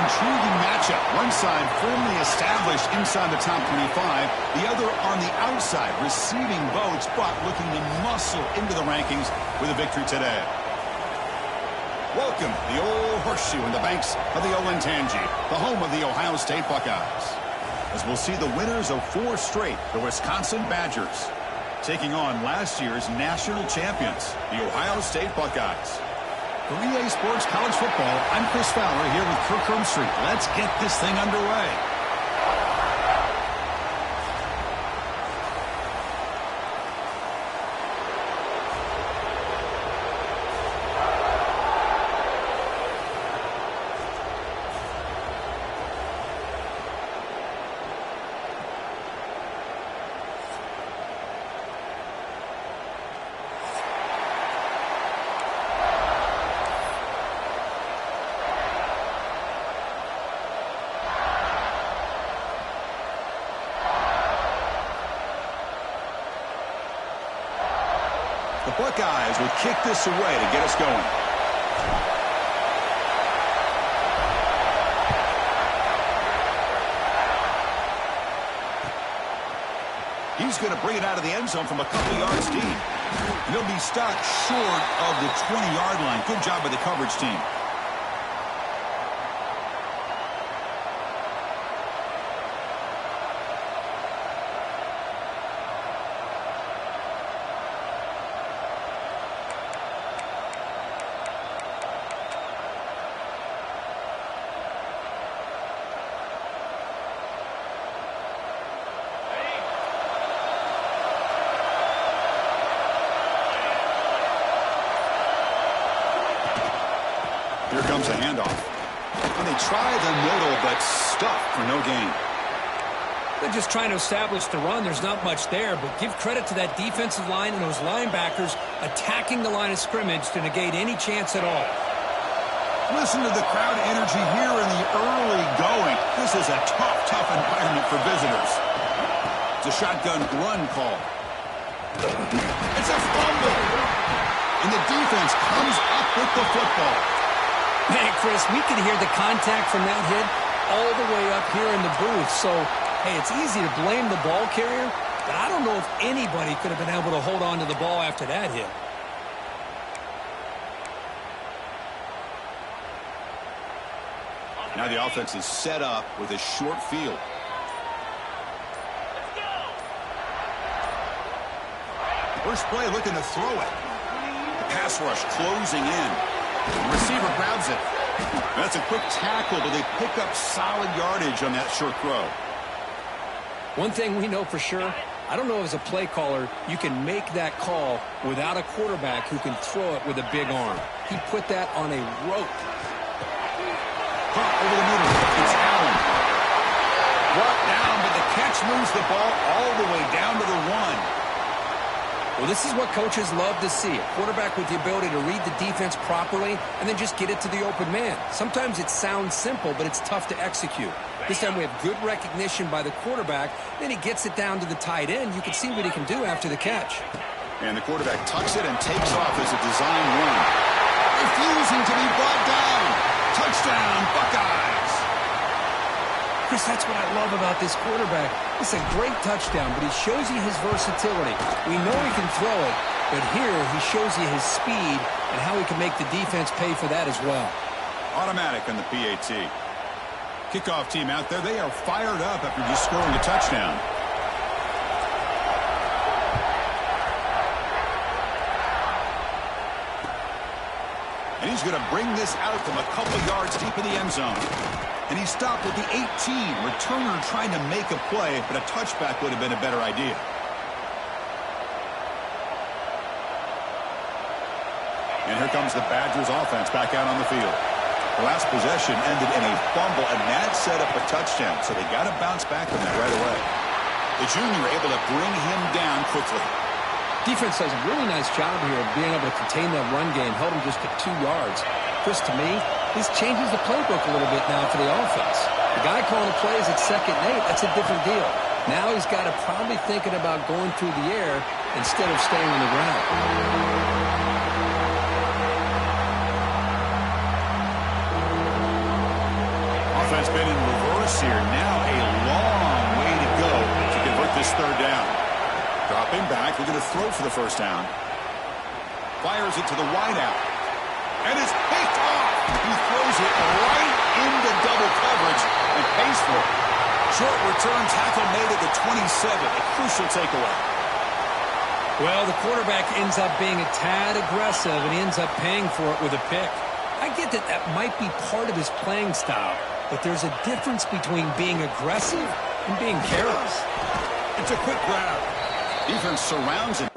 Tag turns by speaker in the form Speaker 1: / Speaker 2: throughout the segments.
Speaker 1: intriguing matchup. One side firmly established inside the top 25, the other on the outside, receiving votes, but looking to muscle into the rankings with a victory today. Welcome, the old horseshoe in the banks of the Olentangy, the home of the Ohio State Buckeyes. As we'll see the winners of 4 straight, the Wisconsin Badgers, taking on last year's national champions, the Ohio State Buckeyes. For EA Sports College Football, I'm Chris Fowler here with Kirk Hermstreet. Let's get this thing underway. The Buckeyes will kick this away to get us going. He's going to bring it out of the end zone from a couple yards deep. And he'll be stopped short of the 20-yard line. Good job by the coverage team. Here comes a handoff. And they try the middle, but stuffed for no gain.
Speaker 2: They're just trying to establish the run. There's not much there, but give credit to that defensive line and those linebackers attacking the line of scrimmage to negate any chance at all.
Speaker 1: Listen to the crowd energy here in the early going. This is a tough environment for visitors. It's a shotgun run call. It's a fumble. And the defense comes up with the football.
Speaker 2: Man, Chris, we could hear the contact from that hit all the way up here in the booth. So, hey, it's easy to blame the ball carrier, but I don't know if anybody could have been able to hold on to the ball after that hit.
Speaker 1: Now the offense is set up with a short field. First play looking to throw it. The pass rush closing in. The receiver grabs it. That's a quick tackle, but they pick up solid yardage on that short throw.
Speaker 2: One thing we know for sure, I don't know as a play caller, you can make that call without a quarterback who can throw it with a big arm. He put that on a rope.
Speaker 1: Over the middle. It's Allen. Brought down, but the catch moves the ball all the way down to the 1.
Speaker 2: Well, this is what coaches love to see. A quarterback with the ability to read the defense properly and then just get it to the open man. Sometimes it sounds simple, but it's tough to execute. This time we have good recognition by the quarterback. Then he gets it down to the tight end. You can see what he can do after the catch.
Speaker 1: And the quarterback tucks it and takes off as a design run. Refusing to be brought down. Touchdown, Buckeyes.
Speaker 2: Chris, that's what I love about this quarterback. It's a great touchdown, but he shows you his versatility. We know he can throw it, but here he shows you his speed and how he can make the defense pay for that as well.
Speaker 1: Automatic on the PAT. Kickoff team out there, they are fired up after just scoring a touchdown. And he's going to bring this out from a couple yards deep in the end zone. And he stopped at the 18. Returner trying to make a play, but a touchback would have been a better idea. And here comes the Badgers offense back out on the field. The last possession ended in a fumble, and that set up a touchdown. So they got to bounce back from that right away. The junior able to bring him down quickly.
Speaker 2: Defense does a really nice job here of being able to contain that run game, held him just to 2 yards. Chris, to me, this changes the playbook a little bit now for the offense. The guy calling the plays at 2nd and 8, that's a different deal. Now he's got to probably thinking about going through the air instead of staying on the ground.
Speaker 1: yards here. Now a long way to go to convert this third down. Dropping back, we're going to throw for the first down. Fires it to the wideout. And it's picked off. He throws it right into double coverage and pays for it. Short return tackle made at the 27. A crucial takeaway.
Speaker 2: Well, the quarterback ends up being a tad aggressive, and he ends up paying for it with a pick. I get that that might be part of his playing style, but there's a difference between being aggressive and being careless.
Speaker 1: It's a quick grab. Defense surrounds it.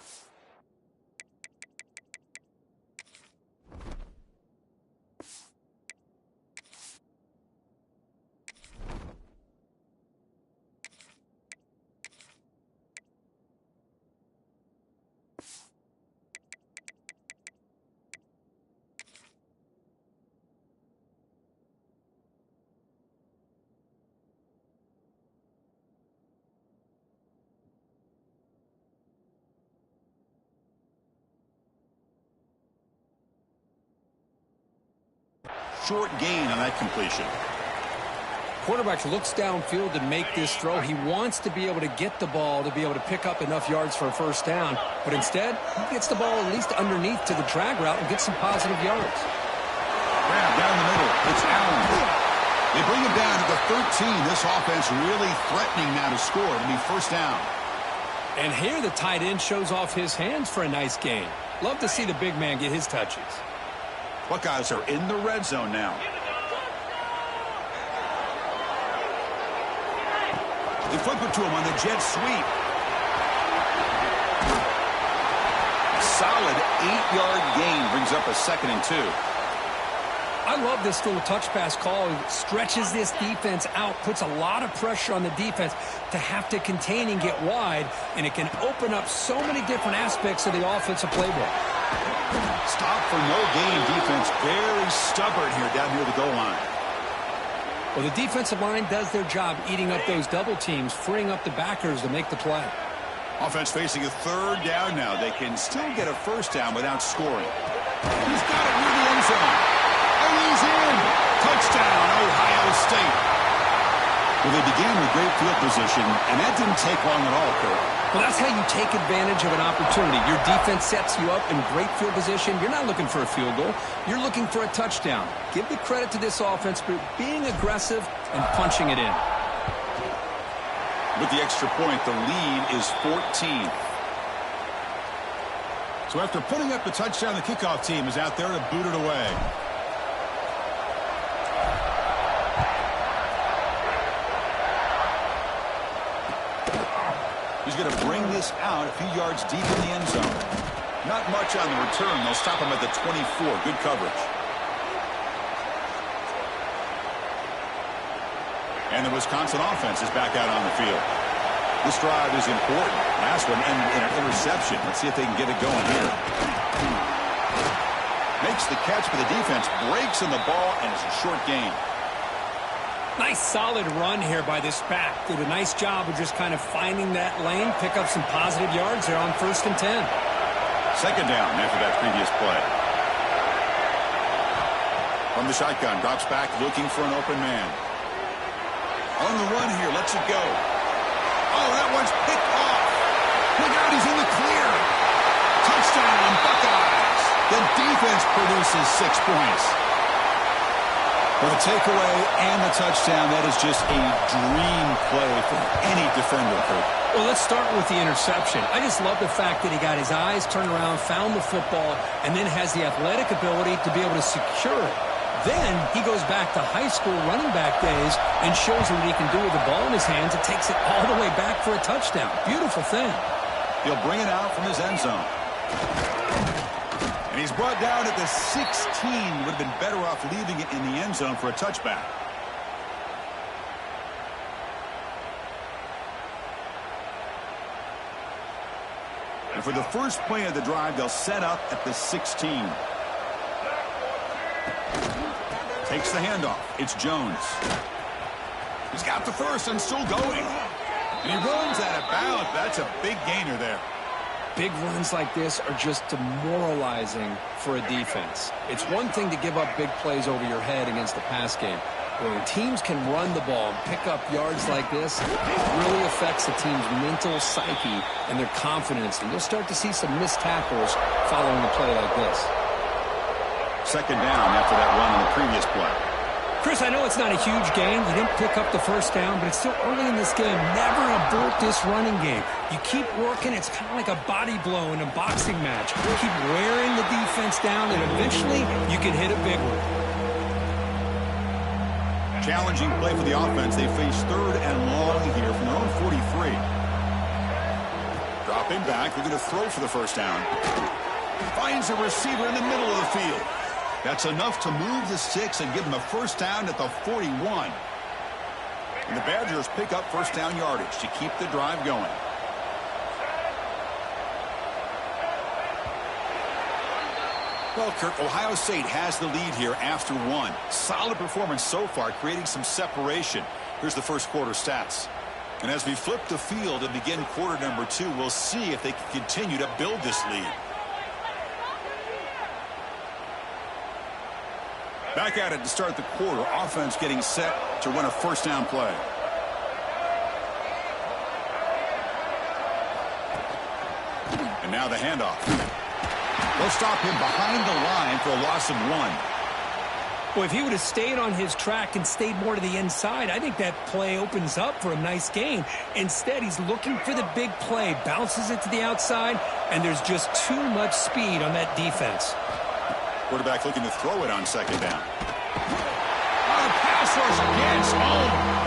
Speaker 1: Short gain on that completion.
Speaker 2: Quarterback looks downfield to make this throw. He wants to be able to get the ball to be able to pick up enough yards for a first down. But instead, he gets the ball at least underneath to the drag route and gets some positive yards.
Speaker 1: Grab down the middle. It's Allen. They bring him down at the 13. This offense really threatening now to score. It'll be first down.
Speaker 2: And here the tight end shows off his hands for a nice gain. Love to see the big man get his touches.
Speaker 1: Buckeyes are in the red zone now. They flip it to him on the jet sweep. A solid 8-yard gain brings up a 2nd and 2.
Speaker 2: I love this little touch pass call. It stretches this defense out, puts a lot of pressure on the defense to have to contain and get wide, and it can open up so many different aspects of the offensive playbook.
Speaker 1: Stop for no gain defense. Very stubborn here down near the goal line.
Speaker 2: Well, the defensive line does their job eating up those double teams, freeing up the backers to make the play.
Speaker 1: Offense facing a third down now. They can still get a first down without scoring. He's got it near the end zone. And he's in. Touchdown, Ohio State. Well, they began with great field position, and that didn't take long at all, Kurt.
Speaker 2: Well, that's how you take advantage of an opportunity. Your defense sets you up in great field position. You're not looking for a field goal. You're looking for a touchdown. Give the credit to this offense for being aggressive and punching it in.
Speaker 1: With the extra point, the lead is 14. So after putting up the touchdown, the kickoff team is out there to boot it away. He's going to bring this out a few yards deep in the end zone. Not much on the return. They'll stop him at the 24. Good coverage. And the Wisconsin offense is back out on the field. This drive is important. Last one ended in an interception. Let's see if they can get it going here. Makes the catch, but the defense breaks in the ball, and it's a short gain.
Speaker 2: Nice solid run here by this back. Did a nice job of just kind of finding that lane, pick up some positive yards there on 1st and 10.
Speaker 1: Second down after that previous play. From the shotgun, drops back looking for an open man. On the run here, lets it go. Oh, that one's picked off. Look out, he's in the clear. Touchdown, Buckeyes. The defense produces 6 points. For the takeaway and the touchdown, that is just a dream play for any defender, Kurt.
Speaker 2: Well, let's start with the interception. I just love the fact that he got his eyes turned around, found the football, and then has the athletic ability to be able to secure it. Then he goes back to high school running back days and shows what he can do with the ball in his hands and takes it all the way back for a touchdown. Beautiful thing.
Speaker 1: He'll bring it out from his end zone. And he's brought down at the 16. Would have been better off leaving it in the end zone for a touchback. And for the first play of the drive, they'll set up at the 16. Takes the handoff. It's Jones. He's got the first and still going. And he runs out of bounds. That's a big gainer there.
Speaker 2: Big runs like this are just demoralizing for a defense. It's one thing to give up big plays over your head against the pass game. When teams can run the ball and pick up yards like this, it really affects the team's mental psyche and their confidence. And you'll start to see some missed tackles following a play like this.
Speaker 1: Second down after that run on the previous play.
Speaker 3: Chris, I know it's not a huge gain. You didn't pick up the first down, but it's still early in this game. Never abort this running game. You keep working. It's kind of like a body blow in a boxing match. You keep wearing the defense down, and eventually you can hit a big one.
Speaker 1: Challenging play for the offense. They face third and long here from their own 43. Dropping back. They're going to throw for the first down. Finds a receiver in the middle of the field. That's enough to move the sticks and give them a first down at the 41. And the Badgers pick up first down yardage to keep the drive going. Well, Kirk, Ohio State has the lead here after one. Solid performance so far, creating some separation. Here's the first quarter stats. And as we flip the field and begin quarter number 2, we'll see if they can continue to build this lead. Back at it to start the quarter. Offense getting set to run a first down play. And now the handoff. They'll stop him behind the line for a loss of 1.
Speaker 3: Boy, if he would have stayed on his track and stayed more to the inside, I think that play opens up for a nice gain. Instead, he's looking for the big play, bounces it to the outside, and there's just too much speed on that defense.
Speaker 1: Quarterback looking to throw it on second down. Oh, pass rush gets home.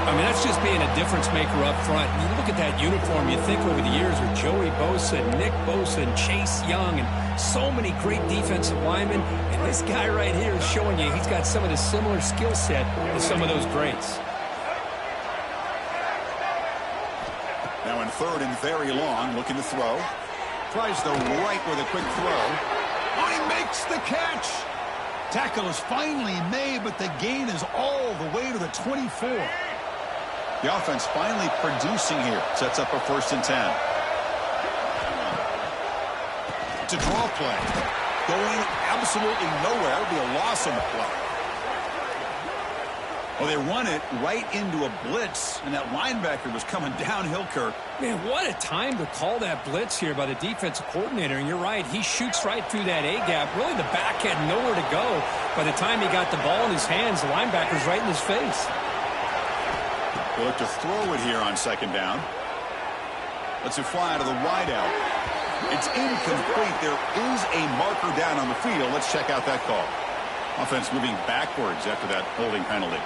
Speaker 3: I mean, that's just being a difference maker up front. You look at that uniform, you think over the years with Joey Bosa, Nick Bosa, and Chase Young, and so many great defensive linemen. And this guy right here is showing you he's got some of the similar skill set to some of those greats.
Speaker 1: Now in third and very long, looking to throw. Tries the right with a quick throw. Oh, he makes the catch. Tackle is finally made, but the gain is all the way to the 24. The offense finally producing here. Sets up a first and 10. To draw play. Going absolutely nowhere. It'll be a loss on the play. Well, they run it right into a blitz, and that linebacker was coming downhill, Kirk.
Speaker 3: Man, what a time to call that blitz here by the defensive coordinator. And you're right, he shoots right through that A-gap. Really, the back had nowhere to go. By the time he got the ball in his hands, the linebacker's right in his face.
Speaker 1: They'll look to throw it here on second down. Lets it fly to the wideout. It's incomplete. There is a marker down on the field. Let's check out that call. Offense moving backwards after that holding penalty.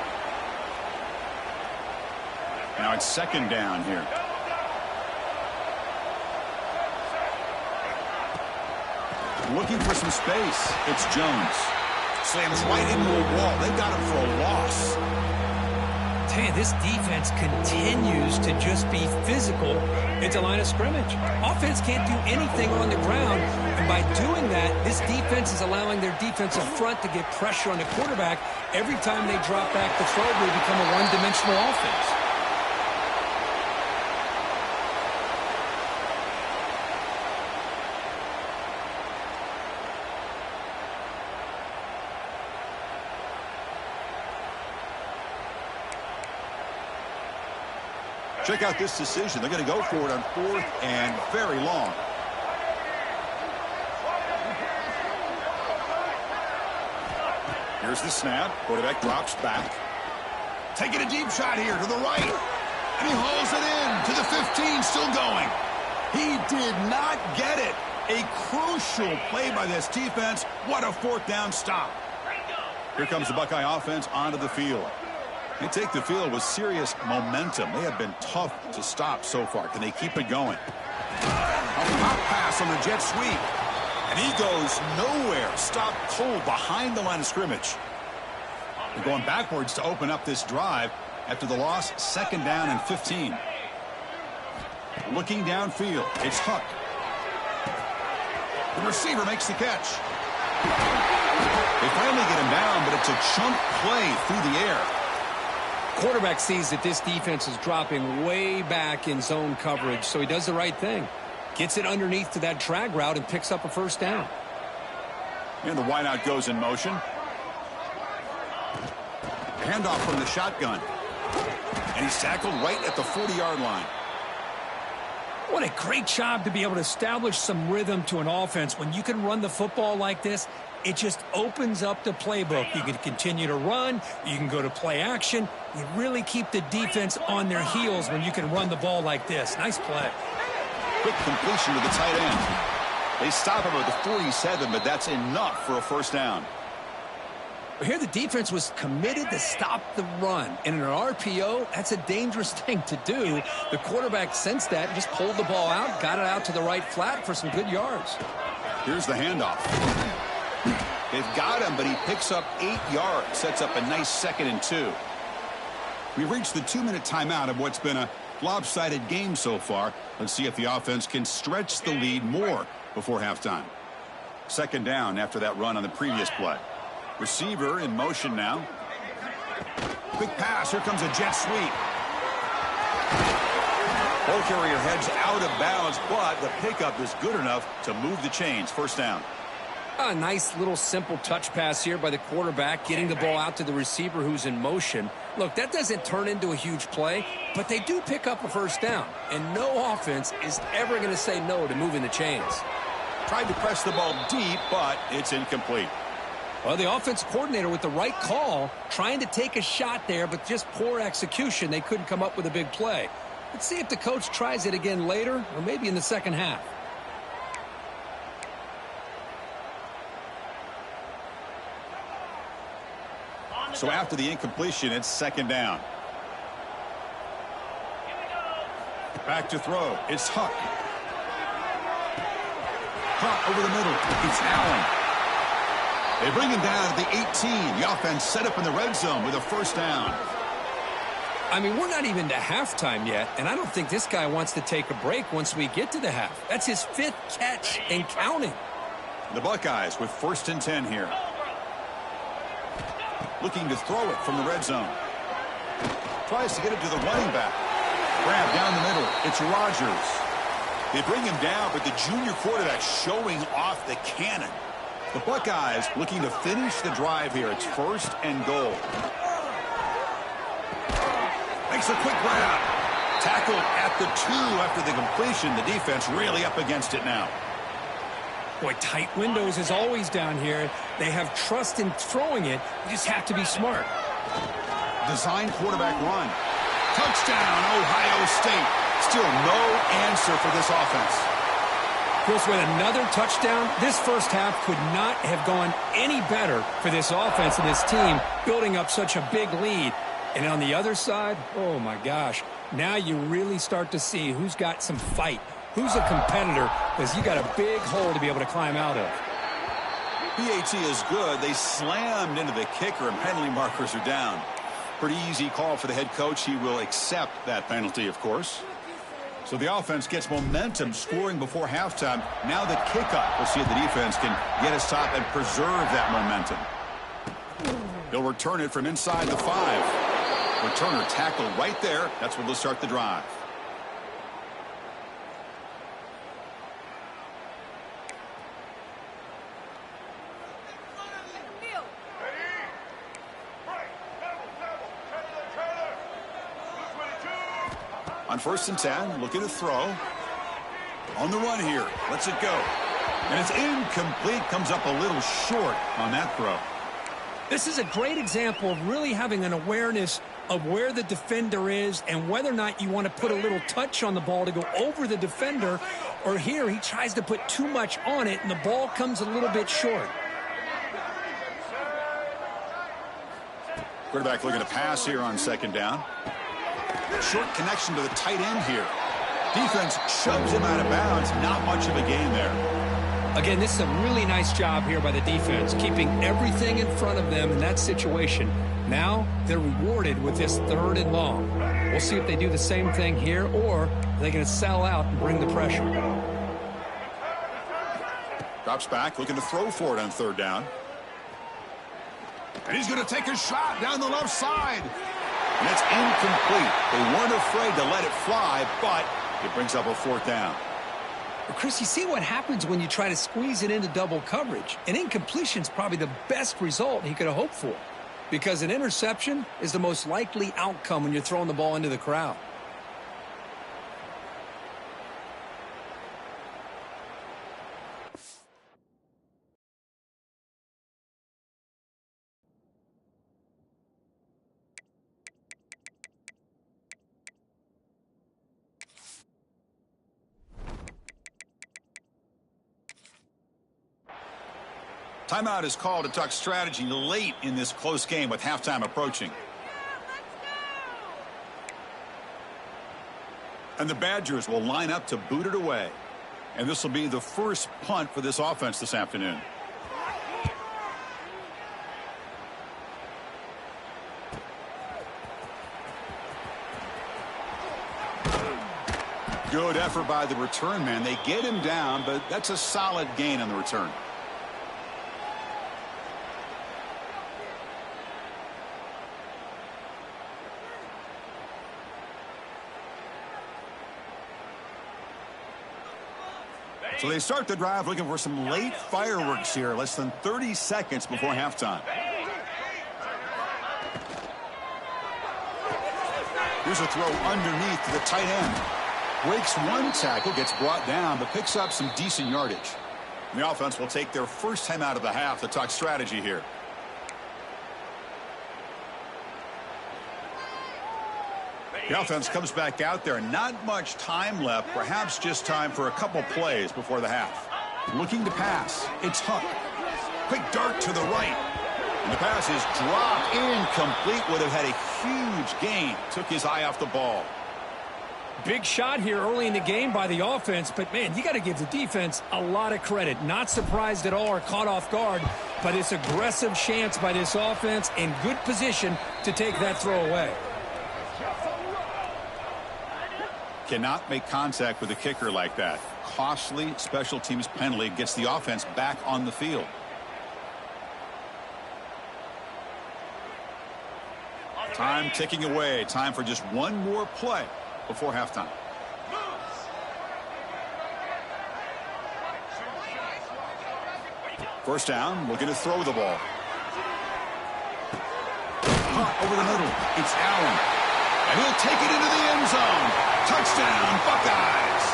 Speaker 1: Now it's second down here. Looking for some space. It's Jones. Slams right into a wall. They got him for a loss.
Speaker 3: Tell you, this defense continues to just be physical at the line of scrimmage. Offense can't do anything on the ground, and by doing that, this defense is allowing their defensive front to get pressure on the quarterback. Every time they drop back to throw, they become a one-dimensional offense.
Speaker 1: Check out this decision. They're going to go for it on fourth and very long. Here's the snap. Quarterback drops back. Taking a deep shot here to the right. And he hauls it in to the 15, still going. He did not get it. A crucial play by this defense. What a fourth down stop. Here comes the Buckeye offense onto the field. They take the field with serious momentum. They have been tough to stop so far. Can they keep it going? A pop pass on the jet sweep. And he goes nowhere. Stop cold behind the line of scrimmage. They're going backwards to open up this drive after the loss. Second down and 15. Looking downfield. It's Huck. The receiver makes the catch. They finally get him down, but it's a chunk play through the air.
Speaker 2: Quarterback sees that this defense is dropping way back in zone coverage, so he does the right thing. Gets it underneath to that drag route and picks up a first down.
Speaker 1: And the wideout goes in motion. Handoff from the shotgun. And he's tackled right at the 40-yard line.
Speaker 3: What a great job to be able to establish some rhythm to an offense. When you can run the football like this, it just opens up the playbook. You can continue to run. You can go to play action. You really keep the defense on their heels when you can run the ball like this. Nice play.
Speaker 1: Quick completion to the tight end. They stop him at the 47, but that's enough for a first down.
Speaker 3: Here the defense was committed to stop the run. And in an RPO, that's a dangerous thing to do. The quarterback sensed that and just pulled the ball out, got it out to the right flat for some good yards.
Speaker 1: Here's the handoff. They've got him, but he picks up 8 yards, sets up a nice 2nd and 2. We've reached the 2-minute timeout of what's been a lopsided game so far. Let's see if the offense can stretch the lead more before halftime. 2nd down after that run on the previous play. Receiver in motion now. Quick pass. Here comes a jet sweep. Ball carrier heads out of bounds, but the pickup is good enough to move the chains. First down.
Speaker 2: A nice little simple touch pass here by the quarterback, getting the ball out to the receiver who's in motion. Look, that doesn't turn into a huge play, but they do pick up a first down. And no offense is ever going to say no to moving the chains.
Speaker 1: Tried to press the ball deep, but it's incomplete.
Speaker 3: Well, the offense coordinator with the right call, trying to take a shot there, but just poor execution. They couldn't come up with a big play. Let's see if the coach tries it again later, or maybe in the second half.
Speaker 1: So after the incompletion, it's 2nd down. Back to throw. It's Huck. Huck over the middle. It's Allen. They bring him down at the 18. The offense set up in the red zone with a first down.
Speaker 3: I mean, we're not even to halftime yet, and I don't think this guy wants to take a break once we get to the half. That's his 5th catch and counting.
Speaker 1: The Buckeyes with 1st and 10 here. Looking to throw it from the red zone. Tries to get it to the running back. Grab down the middle. It's Rodgers. They bring him down, but the junior quarterback showing off the cannon. The Buckeyes looking to finish the drive here. It's 1st and goal. Makes a quick grab. Tackled at the 2 after the completion. The defense really up against it now.
Speaker 3: Boy, tight windows is always down here. They have trust in throwing it. You just have to be smart.
Speaker 1: Design quarterback run. Touchdown, Ohio State. Still no answer for this offense.
Speaker 3: Chris, with another touchdown, this first half could not have gone any better for this offense and this team, building up such a big lead. And on the other side, oh my gosh, now you really start to see who's got some fight, who's a competitor, because you got a big hole to be able to climb out of.
Speaker 1: PAT is good. They slammed into the kicker, and penalty markers are down. Pretty easy call for the head coach. He will accept that penalty, of course. So the offense gets momentum, scoring before halftime. Now the kickoff. We'll see if the defense can get a stop and preserve that momentum. They'll return it from inside the 5. Returner tackled right there. That's where they'll start the drive. On 1st and 10, looking to throw. On the run here. Lets it go. And it's incomplete. Comes up a little short on that throw.
Speaker 3: This is a great example of really having an awareness of where the defender is and whether or not you want to put a little touch on the ball to go over the defender, or here he tries to put too much on it and the ball comes a little bit short.
Speaker 1: Quarterback looking to pass here on 2nd down. Short connection to the tight end here. Defense shoves him out of bounds. Not much of a gain there.
Speaker 3: Again, this is a really nice job here by the defense, keeping everything in front of them in that situation. Now they're rewarded with this 3rd and long. We'll see if they do the same thing here, or are they going to sell out and bring the pressure.
Speaker 1: Drops back, looking to throw for it on 3rd down. And he's going to take a shot down the left side. And it's incomplete. They weren't afraid to let it fly, but it brings up a 4th down.
Speaker 3: Well, Chris, you see what happens when you try to squeeze it into double coverage. An incompletion is probably the best result he could have hoped for.
Speaker 2: because an interception is the most likely outcome when you're throwing the ball into the crowd.
Speaker 1: Timeout is called to talk strategy late in this close game with halftime approaching. And the Badgers will line up to boot it away. And this will be the first punt for this offense this afternoon. Good effort by the return man. They get him down, but that's a solid gain on the return. So they start the drive looking for some late fireworks here, less than 30 seconds before halftime. Here's a throw underneath to the tight end. Breaks one tackle, gets brought down, but picks up some decent yardage. And the offense will take their first time out of the half to talk strategy here. The offense comes back out there. Not much time left. Perhaps just time for a couple plays before the half. Looking to pass. It's Hunt. Quick dart to the right. And the pass is dropped. Incomplete. Would have had a huge gain. Took his eye off the ball.
Speaker 3: Big shot here early in the game by the offense, but, man, you got to give the defense a lot of credit. Not surprised at all or caught off guard, but it's aggressive chance by this offense in good position to take that throw away.
Speaker 1: Cannot make contact with a kicker like that. Costly special teams penalty gets the offense back on the field. Time ticking away. Time for just one more play before halftime. First down, looking to throw the ball. Caught over the middle. It's Allen. And he'll take it into the end zone. Touchdown, Buckeyes.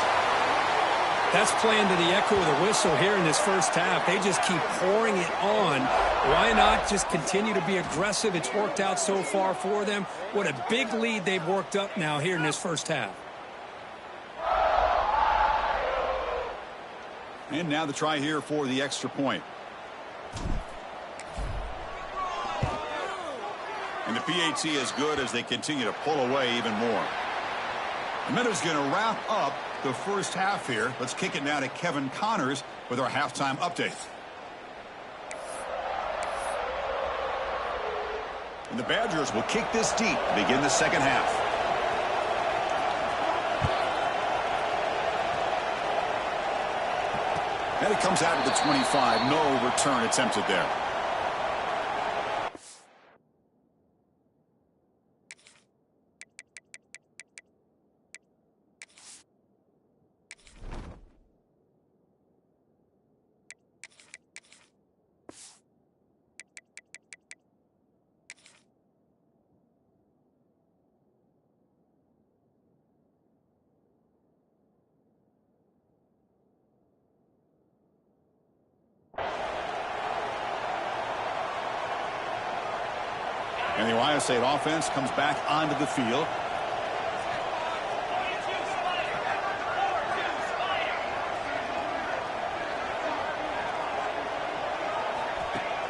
Speaker 3: That's playing to the echo of the whistle here in this first half. They just keep pouring it on. Why not just continue to be aggressive? It's worked out so far for them. What a big lead they've worked up now here in this first half.
Speaker 1: And now the try here for the extra point. And the PAT is good as they continue to pull away even more. The Minnows going to wrap up the first half here. Let's kick it now to Kevin Connors with our halftime update. And the Badgers will kick this deep to begin the second half. And it comes out of the 25. No return attempted there. And the Ohio State offense comes back onto the field.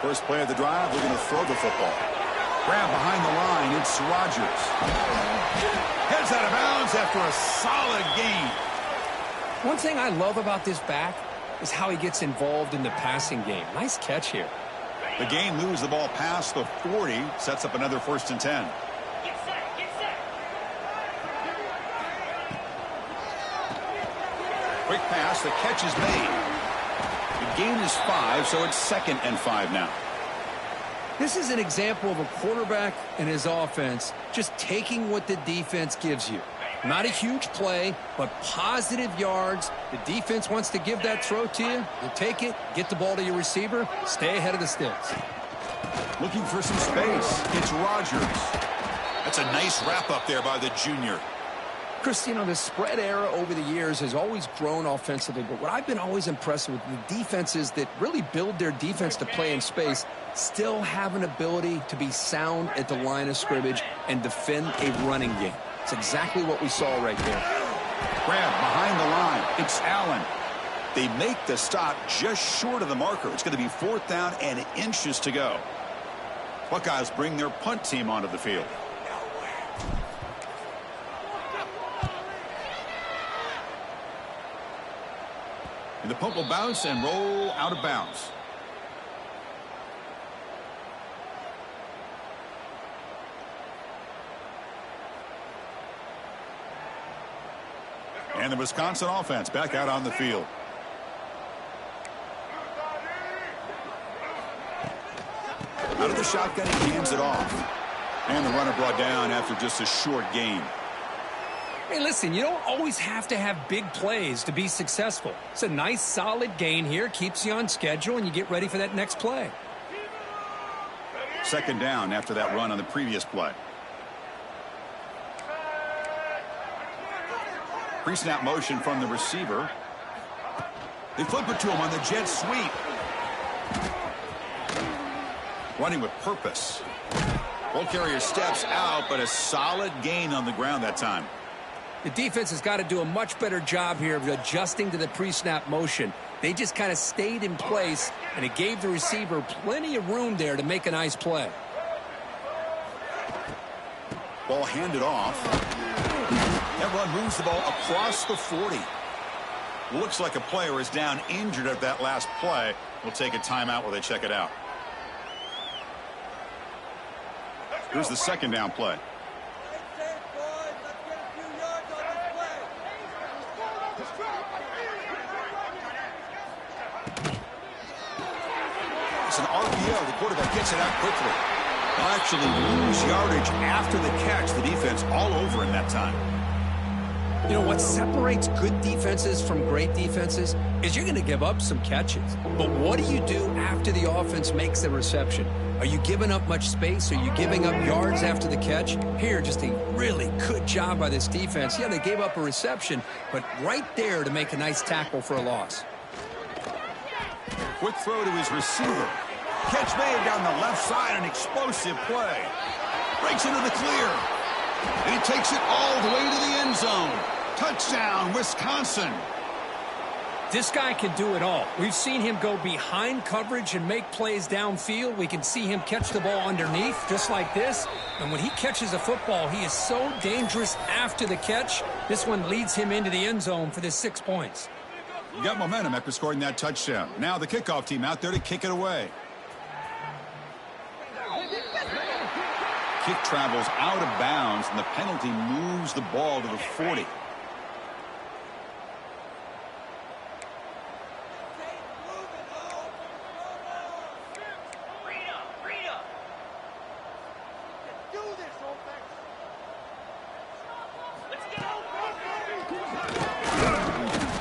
Speaker 1: First play of the drive, we're going to throw the football. Grab behind the line, it's Rodgers. Heads out of bounds after a solid gain.
Speaker 3: One thing I love about this back is how he gets involved in the passing game. Nice catch here.
Speaker 1: The game moves the ball past the 40, sets up another 1st and 10. Quick pass, the catch is made. The gain is 5, so it's 2nd and 5 now.
Speaker 2: This is an example of a quarterback and his offense just taking what the defense gives you. Not a huge play, but positive yards. The defense wants to give that throw to you. You take it, get the ball to your receiver, stay ahead of the sticks.
Speaker 1: Looking for some space. It's Rodgers. That's a nice wrap-up there by the junior.
Speaker 2: Chris, you know, the spread era over the years has always grown offensively, but what I've been always impressed with, the defenses that really build their defense to play in space still have an ability to be sound at the line of scrimmage and defend a running game. It's exactly what we saw right there.
Speaker 1: Grab behind the line. It's Allen. They make the stop just short of the marker. It's going to be 4th down and inches to go. Buckeyes bring their punt team onto the field. And the punt will bounce and roll out of bounds. And the Wisconsin offense back out on the field. Out of the shotgun, he hands it off. And the runner brought down after just a short gain.
Speaker 3: Hey, listen, you don't always have to have big plays to be successful. It's a nice, solid gain here. Keeps you on schedule, and you get ready for that next play.
Speaker 1: 2nd down after that run on the previous play. Pre-snap motion from the receiver. They flip it to him on the jet sweep. Running with purpose. Ball carrier steps out, but a solid gain on the ground that time.
Speaker 3: The defense has got to do a much better job here of adjusting to the pre-snap motion. They just kind of stayed in place, and it gave the receiver plenty of room there to make a nice play.
Speaker 1: Ball handed off. That run moves the ball across the 40. Looks like a player is down injured at that last play. We'll take a timeout while they check it out. Here's the 2nd down play. It's an RPO. The quarterback gets it out quickly. They'll actually lose yardage after the catch. The defense all over him that time.
Speaker 3: You know, what separates good defenses from great defenses is you're going to give up some catches. But what do you do after the offense makes the reception? Are you giving up much space? Are you giving up yards after the catch? Here, just a really good job by this defense. Yeah, they gave up a reception, but right there to make a nice tackle for a loss.
Speaker 1: Quick throw to his receiver. Catch made down the left side, an explosive play. Breaks into the clear. And he takes it all the way to the end zone. Touchdown, Wisconsin.
Speaker 3: This guy can do it all. We've seen him go behind coverage and make plays downfield. We can see him catch the ball underneath, just like this. And when he catches a football, he is so dangerous after the catch. This one leads him into the end zone for the 6 points.
Speaker 1: You got momentum after scoring that touchdown. Now the kickoff team out there to kick it away. Kick travels out of bounds, and the penalty moves the ball to the 40.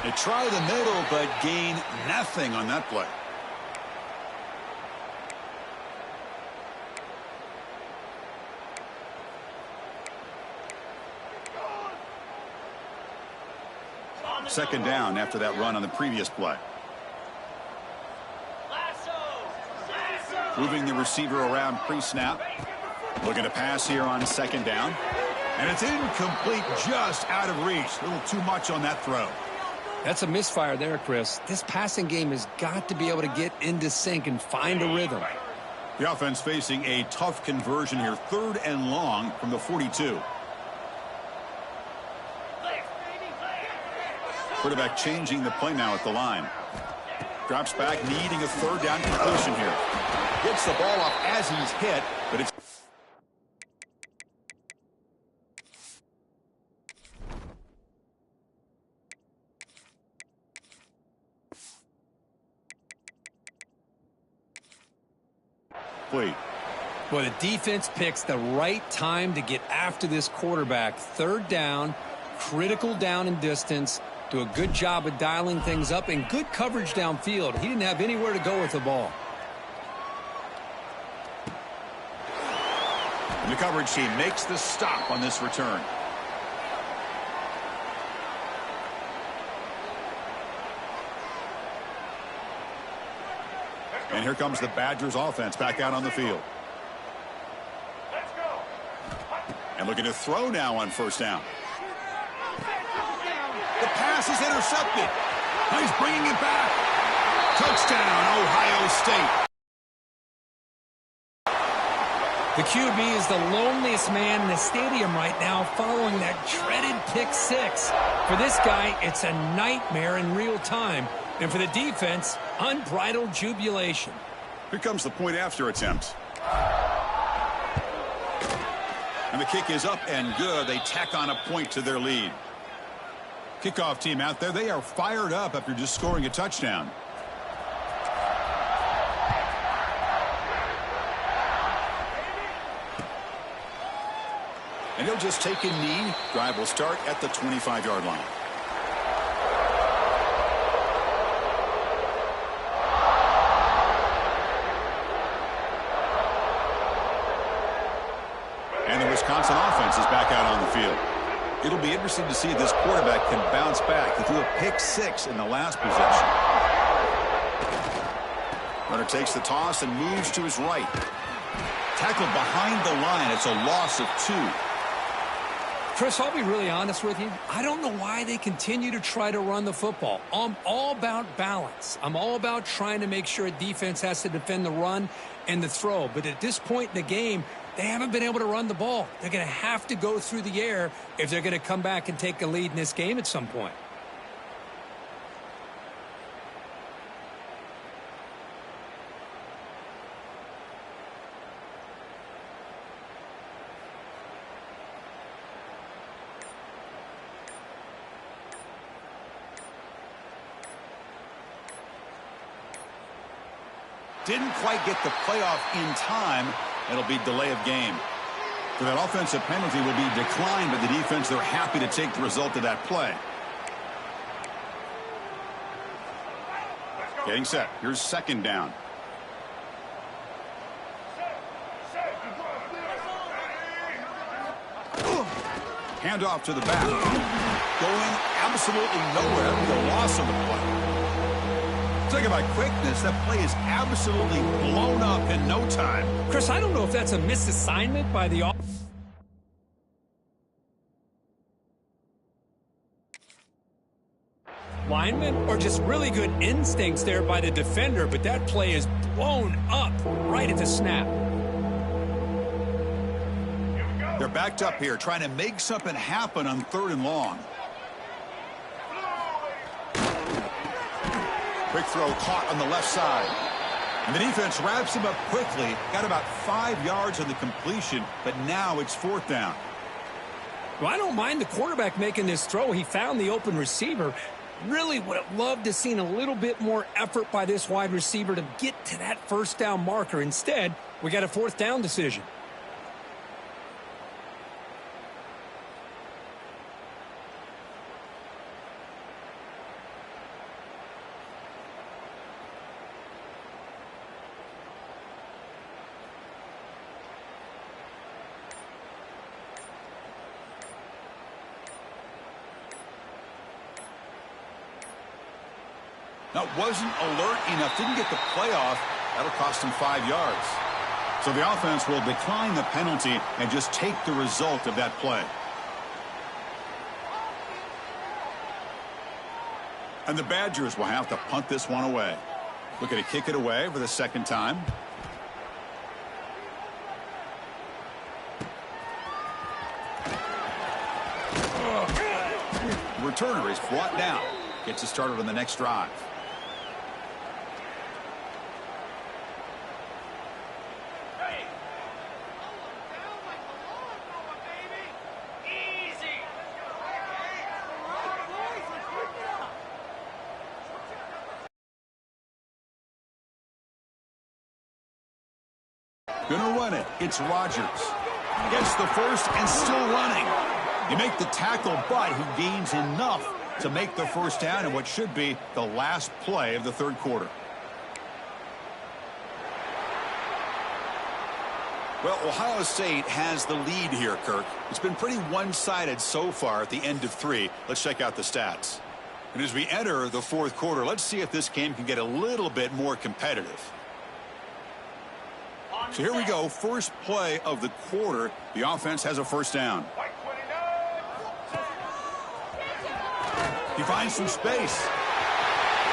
Speaker 1: They try the middle, but gain nothing on that play. Second down after that run on the previous play. Moving the receiver around pre-snap. Looking to pass here on 2nd down. And it's incomplete, just out of reach. A little too much on that throw.
Speaker 3: That's a misfire there, Chris. This passing game has got to be able to get into sync and find a rhythm.
Speaker 1: The offense facing a tough conversion here. 3rd and long from the 42. Quarterback changing the play now at the line. Drops back, needing a 3rd down completion here. Gets the ball off as he's hit, but it's...
Speaker 3: Well, the defense picks the right time to get after this quarterback. 3rd down, critical down and distance. Do a good job of dialing things up and good coverage downfield. He didn't have anywhere to go with the ball.
Speaker 1: The coverage team makes the stop on this return. And here comes the Badgers offense back out on the field. And looking to throw now on first down. The pass is intercepted. He's bringing it back. Touchdown, Ohio State.
Speaker 3: The QB is the loneliest man in the stadium right now following that dreaded pick six. For this guy, it's a nightmare in real time. And for the defense, unbridled jubilation.
Speaker 1: Here comes the point after attempt. And the kick is up and good. They tack on a point to their lead. Kickoff team out there, they are fired up after just scoring a touchdown. And he'll just take a knee. Drive will start at the 25-yard line. And the Wisconsin offense is back out on the field. It'll be interesting to see if this quarterback can bounce back. He threw a pick six in the last possession. Runner takes the toss and moves to his right. Tackled behind the line. It's a loss of 2.
Speaker 3: Chris, I'll be really honest with you. I don't know why they continue to try to run the football. I'm all about balance. I'm all about trying to make sure a defense has to defend the run and the throw. But at this point in the game, they haven't been able to run the ball. They're going to have to go through the air if they're going to come back and take a lead in this game at some point.
Speaker 1: Didn't quite get the playoff in time. It'll be delay of game. So that offensive penalty will be declined by the defense. They're happy to take the result of that play. Getting set. Here's second down. Handoff to the back. Going absolutely nowhere. The loss of the play. Talking about quickness, that play is absolutely blown up in no time.
Speaker 3: Chris, I don't know if that's a misassignment by the lineman or just really good instincts there by the defender, but that play is blown up right at the snap.
Speaker 1: They're backed up here trying to make something happen on 3rd and long. Quick throw caught on the left side. And the defense wraps him up quickly. Got about 5 yards on the completion, but now it's 4th down.
Speaker 3: Well, I don't mind the quarterback making this throw. He found the open receiver. Really would have loved to have seen a little bit more effort by this wide receiver to get to that first down marker. Instead, we got a 4th down decision.
Speaker 1: Now, wasn't alert enough, didn't get the playoff. That'll cost him 5 yards. So the offense will decline the penalty and just take the result of that play. And the Badgers will have to punt this one away. Looking to kick it away for the second time. The returner is brought down. Gets it started on the next drive. Gonna run it. It's Rodgers. Gets the first and still running. You make the tackle, but he gains enough to make the first down in what should be the last play of the 3rd quarter. Well, Ohio State has the lead here, Kirk. It's been pretty one-sided so far at the end of 3. Let's check out the stats. And as we enter the fourth quarter, let's see if this game can get a little bit more competitive. So here we go. First play of the quarter. The offense has a first down. He finds some space.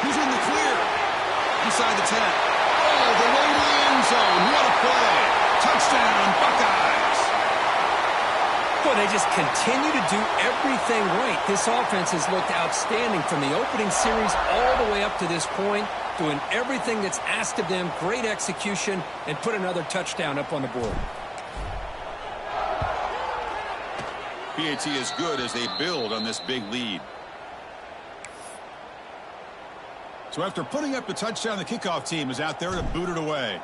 Speaker 1: He's in the clear. Inside the 10. Oh, the way to the end zone. What a play. Touchdown, Buckeyes.
Speaker 3: Boy, they just continue to do everything right. This offense has looked outstanding from the opening series all the way up to this point, doing everything that's asked of them, great execution, and put another touchdown up on the board.
Speaker 1: PAT is good as they build on this big lead. So after putting up the touchdown, the kickoff team is out there to boot it away.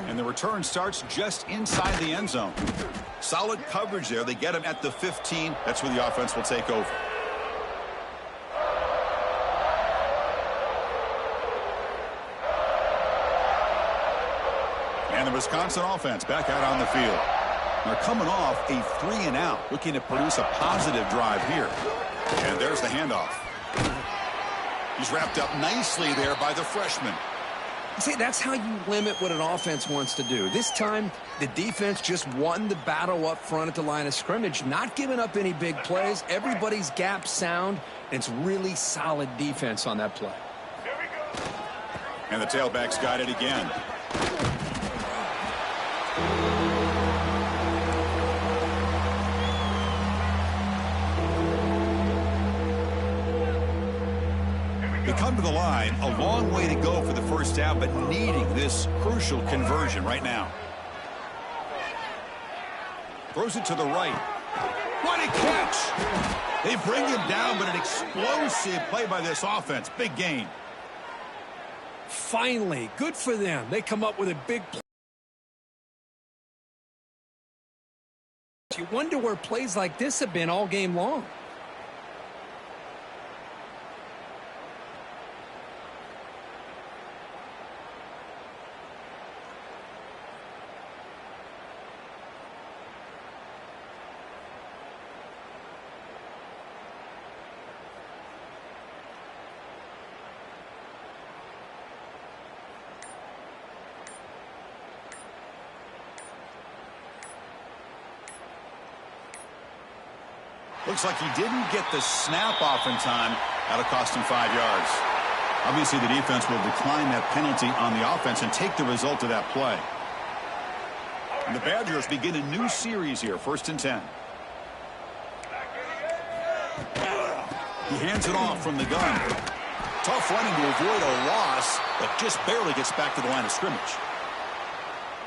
Speaker 1: And the return starts just inside the end zone. Solid coverage there. They get him at the 15. That's where the offense will take over. And the Wisconsin offense back out on the field. They're coming off a 3-and-out, looking to produce a positive drive here. And there's the handoff. He's wrapped up nicely there by the freshman.
Speaker 2: See, that's how you limit what an offense wants to do. This time, the defense just won the battle up front at the line of scrimmage, not giving up any big plays. Everybody's gap sound, and it's really solid defense on that play.
Speaker 1: And the tailback's got it again. They come to the line, a long way to go for the first down, but needing this crucial conversion right now. Throws it to the right. What a catch! They bring him down, but an explosive play by this offense. Big gain.
Speaker 3: Finally, good for them. They come up with a big play. You wonder where plays like this have been all game long.
Speaker 1: Looks like he didn't get the snap off in time. That'll cost him 5 yards. Obviously, the defense will decline that penalty on the offense and take the result of that play. And the Badgers begin a new series here, 1st and 10. He hands it off from the gun. Tough running to avoid a loss, but just barely gets back to the line of scrimmage.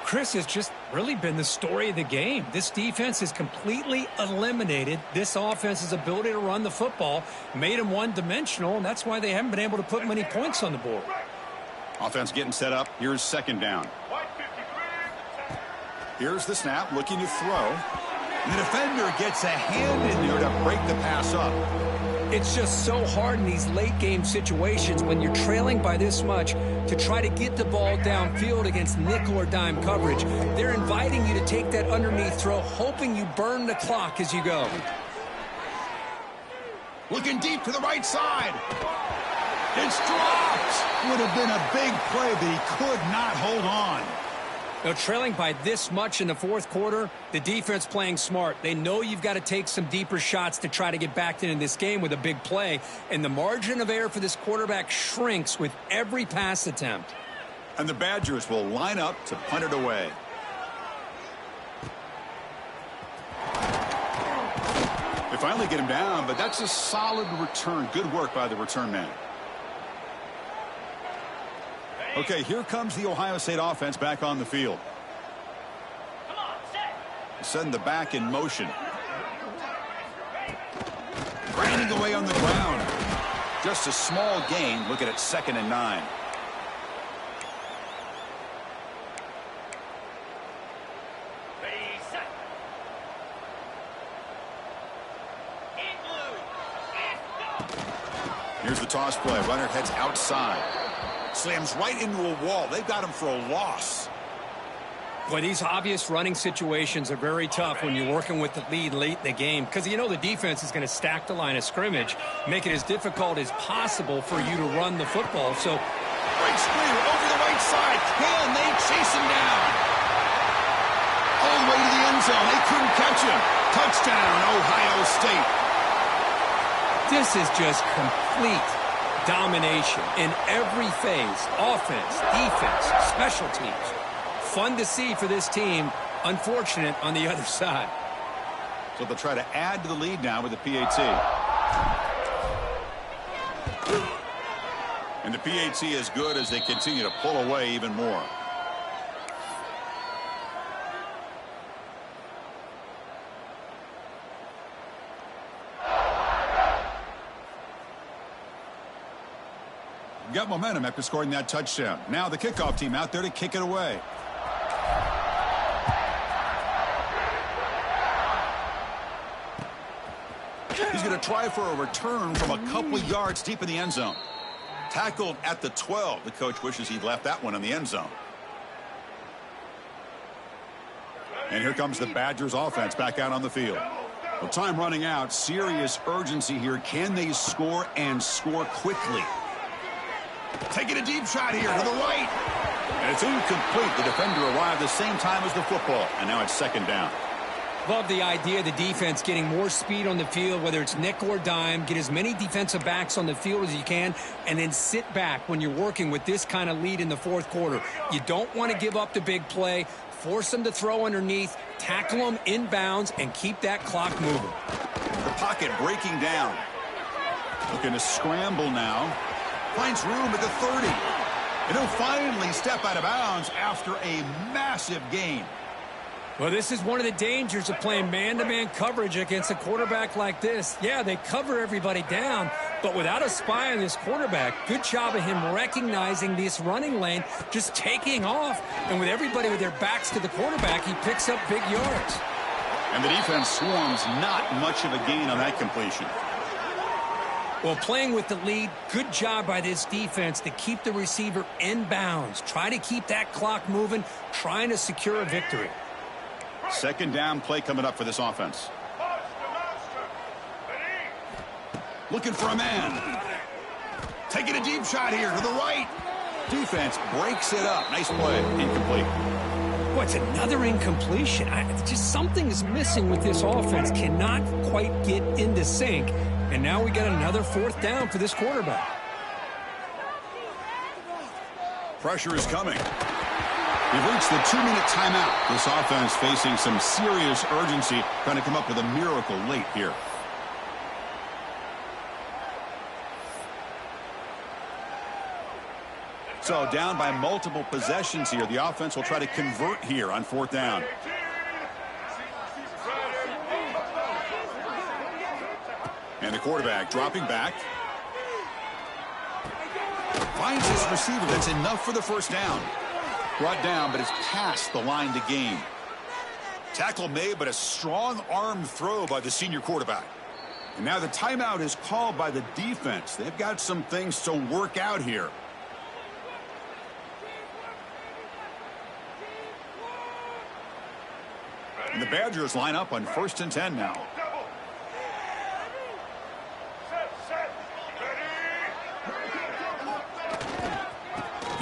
Speaker 3: Chris, has just really been the story of the game. This defense has completely eliminated this offense's ability to run the football, made them one-dimensional, and that's why they haven't been able to put many points on the board.
Speaker 1: Offense getting set up. Here's 2nd down. Here's the snap, looking to throw. And the defender gets a hand in there to break the pass up.
Speaker 3: It's just so hard in these late-game situations when you're trailing by this much to try to get the ball downfield against nickel or dime coverage. They're inviting you to take that underneath throw, hoping you burn the clock as you go.
Speaker 1: Looking deep to the right side. It's dropped. Would have been a big play, but he could not hold on.
Speaker 3: Now, trailing by this much in the fourth quarter, the defense playing smart. They know you've got to take some deeper shots to try to get back into this game with a big play. And the margin of error for this quarterback shrinks with every pass attempt.
Speaker 1: And the Badgers will line up to punt it away. They finally get him down, but that's a solid return. Good work by the return man. Okay, here comes the Ohio State offense back on the field. Send the back in motion. Grinding away on the ground. Just a small gain. Look at it, 2nd and 9. Here's the toss play. Runner heads outside. Slams right into a wall. They've got him for a loss.
Speaker 3: Boy, these obvious running situations are very tough when you're working with the lead late in the game because you know the defense is going to stack the line of scrimmage, make it as difficult as possible for you to run the football. So,
Speaker 1: breaks clear over the right side. Can they chase him down? All the way to the end zone. They couldn't catch him. Touchdown, Ohio State.
Speaker 3: This is just complete domination in every phase. Offense, defense, special teams. Fun to see for this team. Unfortunate on the other side.
Speaker 1: So they'll try to add to the lead now with the PAT. And the PAT is good as they continue to pull away even more. Got momentum after scoring that touchdown. Now the kickoff team out there to kick it away. He's going to try for a return from a couple yards deep in the end zone. Tackled at the 12. The coach wishes he'd left that one in the end zone. And here comes the Badgers offense back out on the field. Well, time running out. Serious urgency here. Can they score and score quickly? Taking a deep shot here to the right. And it's incomplete. The defender arrived the same time as the football. And now it's second down.
Speaker 3: Love the idea of the defense getting more speed on the field, whether it's nickel or dime. Get as many defensive backs on the field as you can, and then sit back when you're working with this kind of lead in the fourth quarter. You don't want to give up the big play. Force them to throw underneath, tackle them inbounds, and keep that clock moving.
Speaker 1: The pocket breaking down. Looking to scramble now. Finds room at the 30. And he'll finally step out of bounds after a massive gain.
Speaker 3: Well, this is one of the dangers of playing man-to-man coverage against a quarterback like this. Yeah, they cover everybody down, but without a spy on this quarterback, good job of him recognizing this running lane, just taking off. And with everybody with their backs to the quarterback, he picks up big yards.
Speaker 1: And the defense swarms, not much of a gain on that completion.
Speaker 3: Well, playing with the lead, good job by this defense to keep the receiver in bounds. Try to keep that clock moving, trying to secure a victory.
Speaker 1: Second down play coming up for this offense. Looking for a man. Taking a deep shot here to the right. Defense breaks it up. Nice play. Incomplete.
Speaker 3: What's another incompletion? Just something is missing with this offense. Cannot quite get into sync. And now we got another fourth down for this quarterback.
Speaker 1: Pressure is coming. We've reached the 2-minute timeout. This offense facing some serious urgency, trying to come up with a miracle late here. So down by multiple possessions here. The offense will try to convert here on fourth down. And the quarterback dropping back. Finds his receiver. That's enough for the first down. Brought down, but it's past the line to gain. Tackle made, but a strong arm throw by the senior quarterback. And now the timeout is called by the defense. They've got some things to work out here. And the Badgers line up on 1st and 10 now.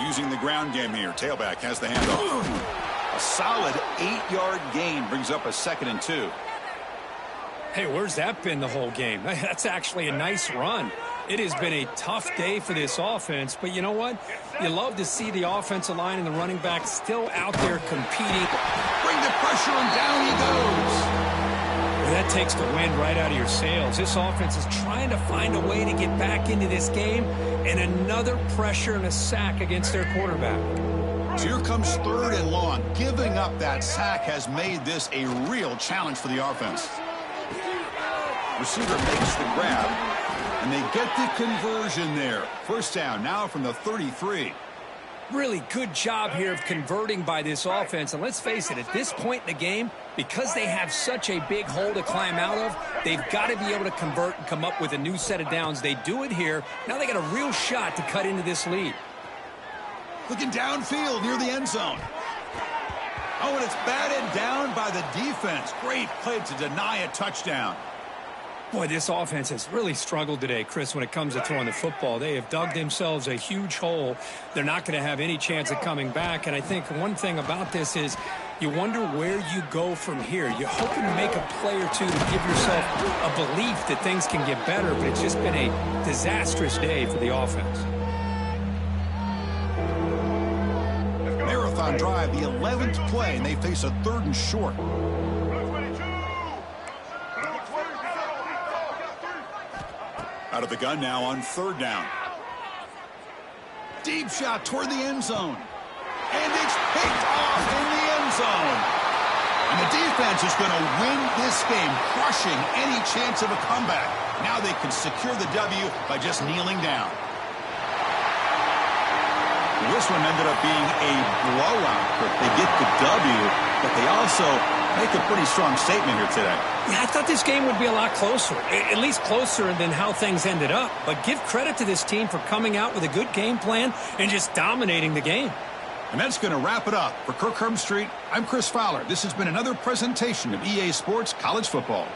Speaker 1: Using the ground game here. Tailback has the handoff. A solid 8-yard gain brings up a 2nd and 2.
Speaker 3: Hey, where's that been the whole game? That's actually a nice run. It has been a tough day for this offense, but you know what? You love to see the offensive line and the running back still out there competing.
Speaker 1: Bring the pressure and down he goes.
Speaker 3: Well, that takes the wind right out of your sails. This offense is trying to find a way to get back into this game, and another pressure and a sack against their quarterback.
Speaker 1: So here comes 3rd and long. Giving up that sack has made this a real challenge for the offense. Receiver makes the grab, and they get the conversion there. First down now from the 33.
Speaker 3: Really good job here of converting by this offense. And let's face it, at this point in the game, because they have such a big hole to climb out of, they've got to be able to convert and come up with a new set of downs. They do it here. Now they got a real shot to cut into this lead.
Speaker 1: Looking downfield near the end zone. Oh, and it's batted down by the defense. Great play to deny a touchdown.
Speaker 3: Boy, this offense has really struggled today, Chris, when it comes to throwing the football. They have dug themselves a huge hole. They're not going to have any chance of coming back. And I think one thing about this is you wonder where you go from here. You're hoping to make a play or two to give yourself a belief that things can get better, but it's just been a disastrous day for the offense.
Speaker 1: Marathon drive, the 11th play, and they face a 3rd and short. Out of the gun now on 3rd down. Deep shot toward the end zone. And it's picked off in the end zone. And the defense is going to win this game, crushing any chance of a comeback. Now they can secure the W by just kneeling down. This one ended up being a blowout, but they get the W, but they also make a pretty strong statement here today.
Speaker 3: Yeah, I thought this game would be a lot closer, at least closer than how things ended up. But give credit to this team for coming out with a good game plan and just dominating the game.
Speaker 1: And that's going to wrap it up. For Kirk Herbstreit, I'm Chris Fowler. This has been another presentation of EA Sports College Football.